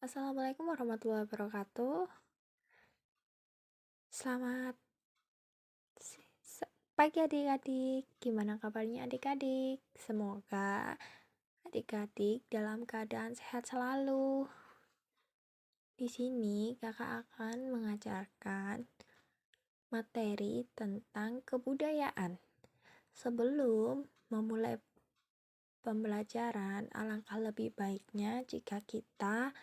Assalamualaikum warahmatullahi wabarakatuh. Selamat pagi adik-adik. Gimana kabarnya adik-adik? Semoga adik-adik dalam keadaan sehat selalu. Di sini kakak akan mengajarkan materi tentang kebudayaan. Sebelum memulai pembelajaran, alangkah lebih baiknya jika kita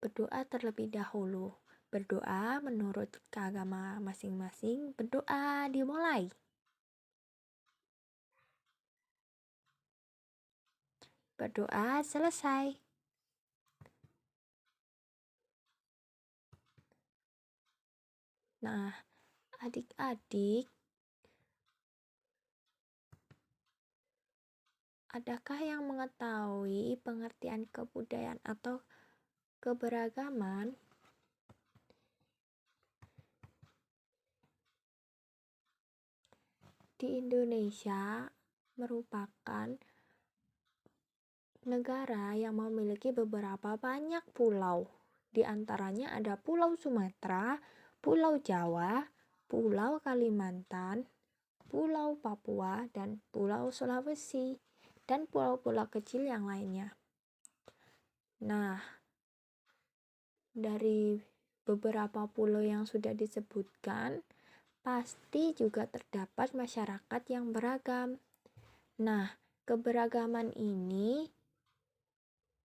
berdoa terlebih dahulu. Berdoa menurut keagama masing-masing. Berdoa dimulai. Berdoa selesai. Nah, adik-adik, adakah yang mengetahui pengertian kebudayaan atau keberagaman? Di Indonesia merupakan negara yang memiliki beberapa banyak pulau. Di antaranya ada Pulau Sumatera, Pulau Jawa, Pulau Kalimantan, Pulau Papua, dan Pulau Sulawesi, dan pulau-pulau kecil yang lainnya. Nah, dari beberapa pulau yang sudah disebutkan, pasti juga terdapat masyarakat yang beragam. Nah, keberagaman ini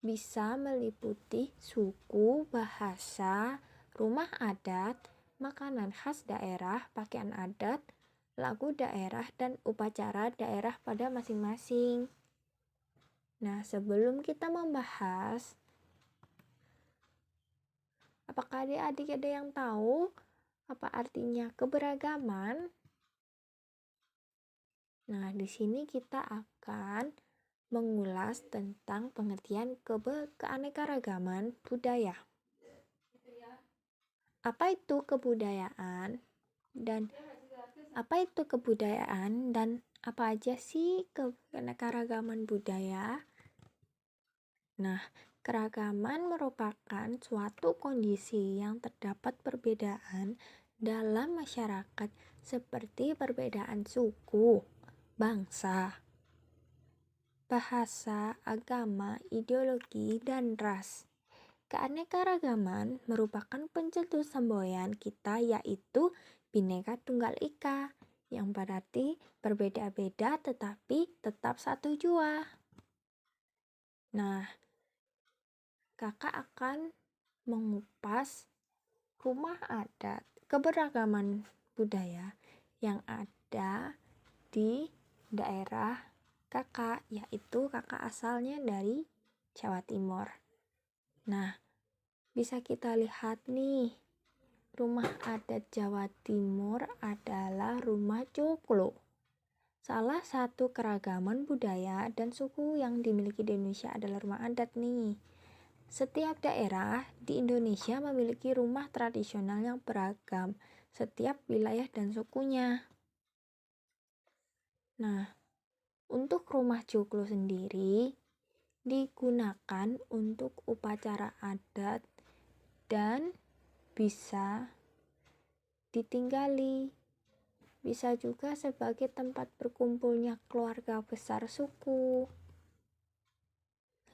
bisa meliputi suku, bahasa, rumah adat, makanan khas daerah, pakaian adat, lagu daerah, dan upacara daerah pada masing-masing. Nah, sebelum kita membahas, apakah adik-adik ada yang tahu apa artinya keberagaman? Nah, di sini kita akan mengulas tentang pengertian keanekaragaman budaya. Apa itu kebudayaan? Dan apa itu kebudayaan dan apa aja sih keanekaragaman budaya? Nah, keragaman merupakan suatu kondisi yang terdapat perbedaan dalam masyarakat seperti perbedaan suku, bangsa, bahasa, agama, ideologi, dan ras. Keanekaragaman merupakan pencetus semboyan kita yaitu Bhinneka Tunggal Ika, yang berarti berbeda-beda tetapi tetap satu jua. Nah, kakak akan mengupas rumah adat keberagaman budaya yang ada di daerah kakak, yaitu kakak asalnya dari Jawa Timur. Nah, bisa kita lihat nih, rumah adat Jawa Timur adalah rumah coklo. Salah satu keragaman budaya dan suku yang dimiliki di Indonesia adalah rumah adat nih. Setiap daerah di Indonesia memiliki rumah tradisional yang beragam, setiap wilayah dan sukunya. Nah, untuk rumah coklo sendiri digunakan untuk upacara adat dan bisa ditinggali. Bisa juga sebagai tempat berkumpulnya keluarga besar suku.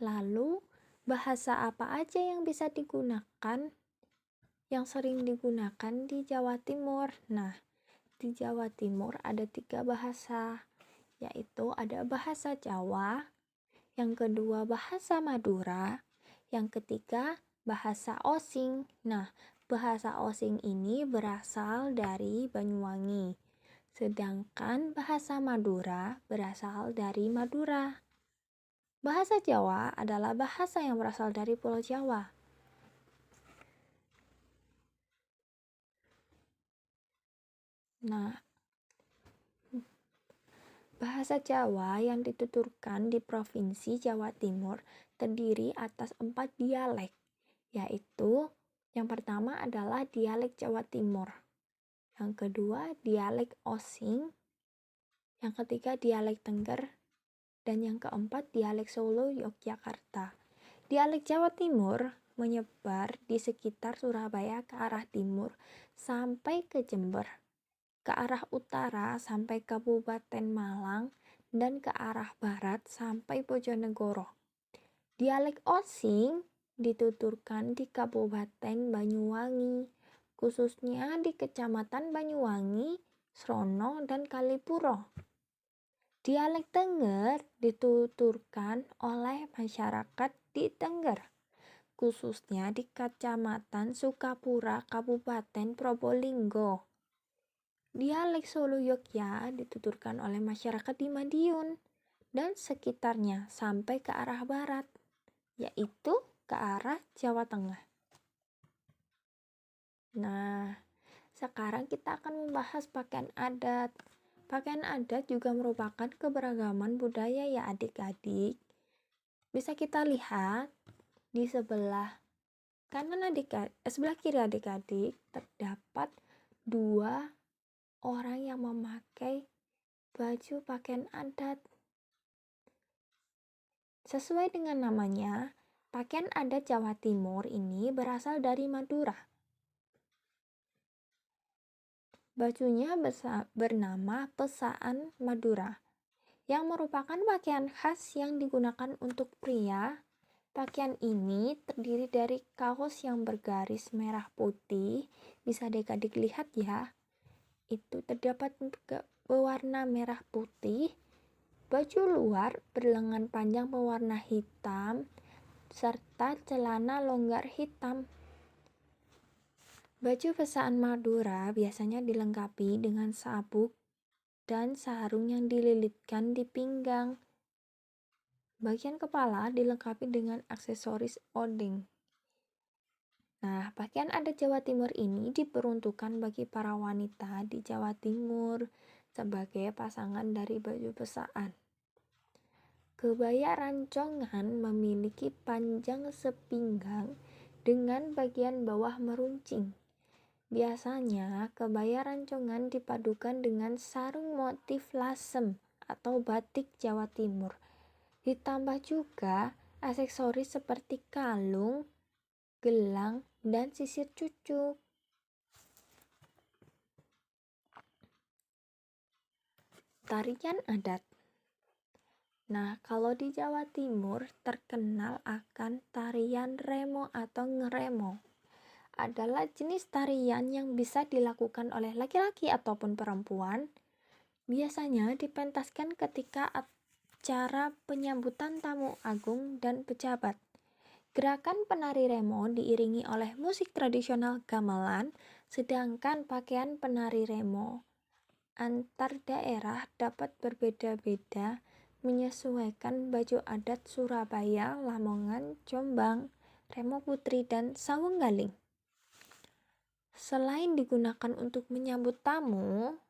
Lalu, bahasa apa aja yang bisa digunakan? Yang sering digunakan di Jawa Timur. Nah, di Jawa Timur ada 3 bahasa, yaitu ada bahasa Jawa, yang kedua bahasa Madura, yang ketiga bahasa Osing. Nah, bahasa Osing ini berasal dari Banyuwangi, sedangkan bahasa Madura berasal dari Madura. Bahasa Jawa adalah bahasa yang berasal dari Pulau Jawa. Nah, bahasa Jawa yang dituturkan di Provinsi Jawa Timur terdiri atas 4 dialek, yaitu yang pertama adalah dialek Jawa Timur, yang kedua dialek Osing, yang ketiga dialek Tengger, dan yang keempat dialek Solo Yogyakarta. Dialek Jawa Timur menyebar di sekitar Surabaya ke arah timur sampai ke Jember, ke arah utara sampai Kabupaten Malang, dan ke arah barat sampai Bojonegoro. Dialek Osing dituturkan di Kabupaten Banyuwangi, khususnya di Kecamatan Banyuwangi, Srono, dan Kalipuro. Dialek Tengger dituturkan oleh masyarakat di Tengger, khususnya di Kecamatan Sukapura, Kabupaten Probolinggo. Dialek Solo Yogya dituturkan oleh masyarakat di Madiun dan sekitarnya sampai ke arah barat, yaitu ke arah Jawa Tengah. Nah, sekarang kita akan membahas pakaian adat. Pakaian adat juga merupakan keberagaman budaya ya adik-adik. Bisa kita lihat di sebelah kiri adik-adik terdapat dua orang yang memakai baju pakaian adat. Sesuai dengan namanya, pakaian adat Jawa Timur ini berasal dari Madura. Bajunya bernama pesaan Madura, yang merupakan pakaian khas yang digunakan untuk pria. Pakaian ini terdiri dari kaos yang bergaris merah putih, bisa adik-adik lihat ya, itu terdapat berwarna merah putih, baju luar berlengan panjang berwarna hitam, serta celana longgar hitam. Baju pesaan Madura biasanya dilengkapi dengan sabuk dan sarung yang dililitkan di pinggang. Bagian kepala dilengkapi dengan aksesoris odeng. Nah, pakaian adat Jawa Timur ini diperuntukkan bagi para wanita di Jawa Timur sebagai pasangan dari baju pesaan. Kebaya rancongan memiliki panjang sepinggang dengan bagian bawah meruncing. Biasanya, kebaya rancongan dipadukan dengan sarung motif lasem atau batik Jawa Timur. Ditambah juga aksesoris seperti kalung, gelang, dan sisir cucuk. Tarian adat. Nah, kalau di Jawa Timur terkenal akan tarian remo atau ngeremo. Adalah jenis tarian yang bisa dilakukan oleh laki-laki ataupun perempuan. Biasanya dipentaskan ketika acara penyambutan tamu agung dan pejabat. Gerakan penari remo diiringi oleh musik tradisional gamelan, sedangkan pakaian penari remo antar daerah dapat berbeda-beda menyesuaikan baju adat Surabaya, Lamongan, Jombang, Remo Putri, dan Sawung Galing. Selain digunakan untuk menyambut tamu,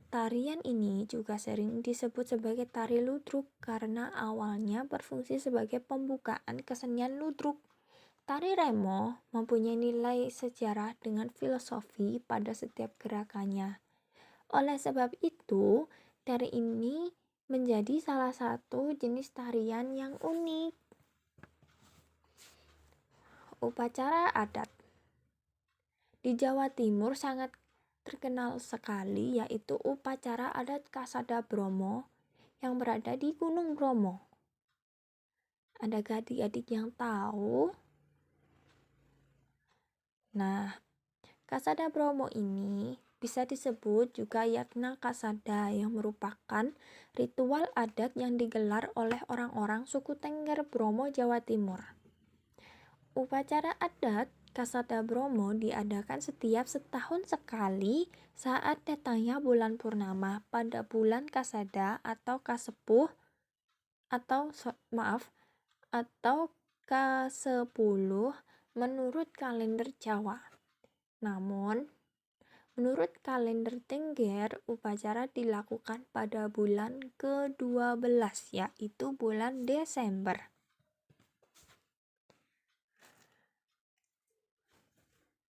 tarian ini juga sering disebut sebagai tari ludruk karena awalnya berfungsi sebagai pembukaan kesenian ludruk. Tari remo mempunyai nilai sejarah dengan filosofi pada setiap gerakannya. Oleh sebab itu, tari ini menjadi salah satu jenis tarian yang unik. Upacara adat di Jawa Timur sangat terkenal sekali, yaitu upacara adat Kasada Bromo yang berada di Gunung Bromo. Adakah adik-adik yang tahu? Nah, Kasada Bromo ini bisa disebut juga Yagna Kasada yang merupakan ritual adat yang digelar oleh orang-orang suku Tengger Bromo, Jawa Timur. Upacara adat Kasada Bromo diadakan setiap setahun sekali saat datangnya bulan purnama pada bulan Kasada atau Kasepuh atau K10 menurut kalender Jawa. Namun, menurut kalender Tengger, upacara dilakukan pada bulan ke-12, yaitu bulan Desember.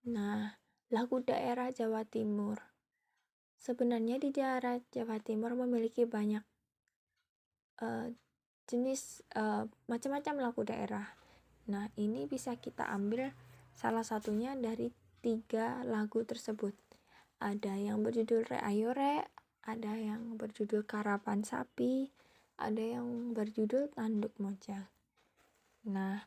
Nah, lagu daerah Jawa Timur. Sebenarnya di daerah Jawa Timur memiliki banyak jenis macam-macam lagu daerah. Nah, ini bisa kita ambil salah satunya dari 3 lagu tersebut. Ada yang berjudul Rek Ayo Rek, ada yang berjudul Karapan Sapi, ada yang berjudul Tanduk Mojang. Nah,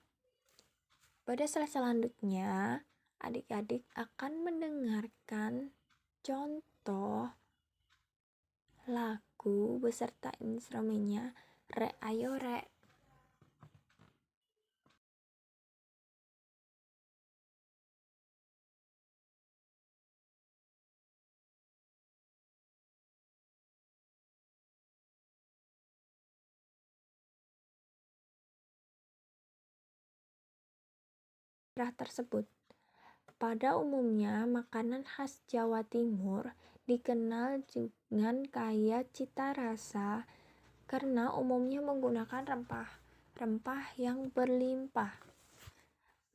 pada slide selanjutnya, adik-adik akan mendengarkan contoh lagu beserta instrumennya Rek Ayo Rek. Tersebut. Pada umumnya, makanan khas Jawa Timur dikenal dengan kaya cita rasa karena umumnya menggunakan rempah-rempah yang berlimpah.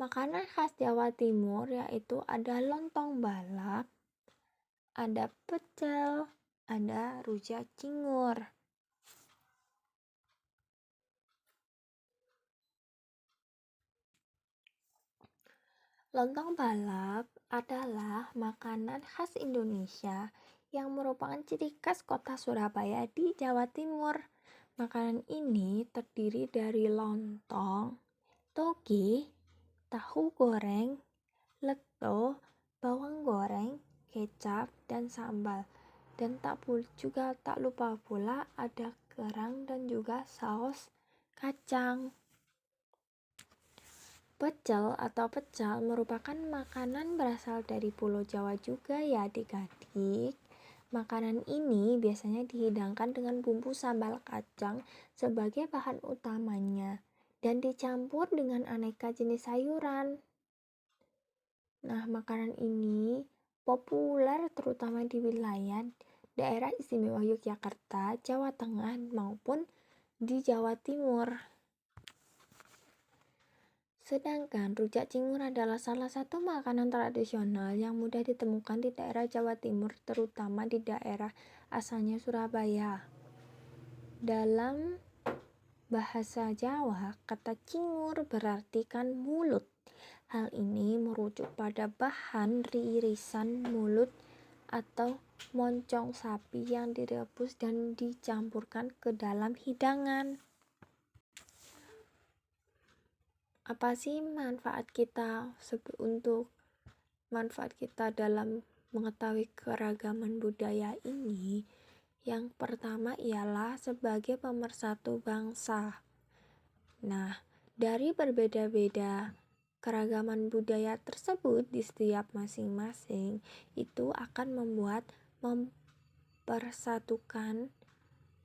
Makanan khas Jawa Timur yaitu ada lontong balap, ada pecel, ada rujak cingur. Lontong balap adalah makanan khas Indonesia yang merupakan ciri khas kota Surabaya di Jawa Timur. Makanan ini terdiri dari lontong, toge, tahu goreng, leto, bawang goreng, kecap, dan sambal. Dan tak lupa pula ada kerang dan juga saus kacang. Pecel atau pecal merupakan makanan berasal dari Pulau Jawa juga ya adik-adik. Makanan ini biasanya dihidangkan dengan bumbu sambal kacang sebagai bahan utamanya dan dicampur dengan aneka jenis sayuran. Nah, makanan ini populer terutama di wilayah daerah istimewa Yogyakarta, Jawa Tengah maupun di Jawa Timur. Sedangkan rujak cingur adalah salah satu makanan tradisional yang mudah ditemukan di daerah Jawa Timur, terutama di daerah asalnya Surabaya. Dalam bahasa Jawa, kata cingur berarti kan mulut. Hal ini merujuk pada bahan irisan mulut atau moncong sapi yang direbus dan dicampurkan ke dalam hidangan. Apa sih manfaat kita dalam mengetahui keragaman budaya ini? Yang pertama ialah sebagai pemersatu bangsa. Nah, dari berbeda-beda keragaman budaya tersebut di setiap masing-masing itu akan mempersatukan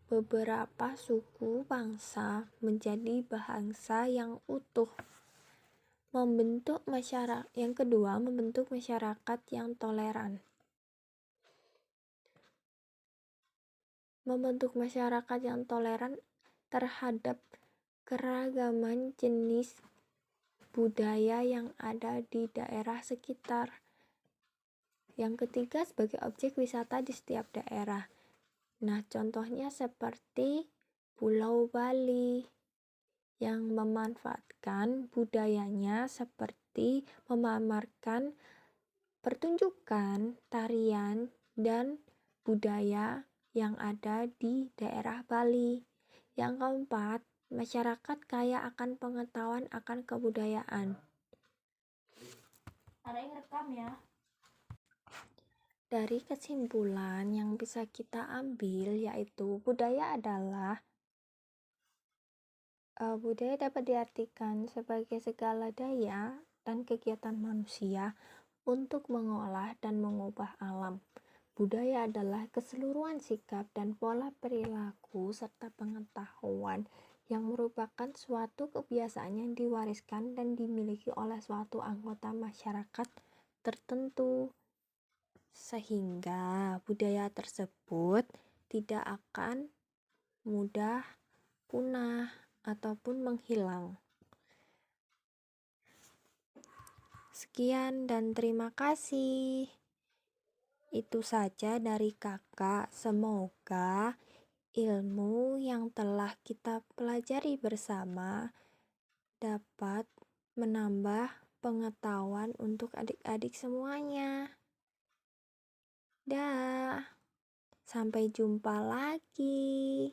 beberapa suku bangsa menjadi bangsa yang utuh. Yang kedua, membentuk masyarakat yang toleran. Membentuk masyarakat yang toleran terhadap keragaman jenis budaya yang ada di daerah sekitar. Yang ketiga, sebagai objek wisata di setiap daerah. Nah, contohnya seperti Pulau Bali yang memanfaatkan budayanya seperti memamerkan pertunjukan, tarian, dan budaya yang ada di daerah Bali. Yang keempat, masyarakat kaya akan pengetahuan akan kebudayaan. Ada yang rekam ya? Dari kesimpulan yang bisa kita ambil yaitu budaya dapat diartikan sebagai segala daya dan kegiatan manusia untuk mengolah dan mengubah alam. Budaya adalah keseluruhan sikap dan pola perilaku serta pengetahuan yang merupakan suatu kebiasaan yang diwariskan dan dimiliki oleh suatu anggota masyarakat tertentu, sehingga budaya tersebut tidak akan mudah punah ataupun menghilang. Sekian dan terima kasih. Itu saja dari kakak. Semoga ilmu yang telah kita pelajari bersama dapat menambah pengetahuan untuk adik-adik semuanya. Dah, sampai jumpa lagi.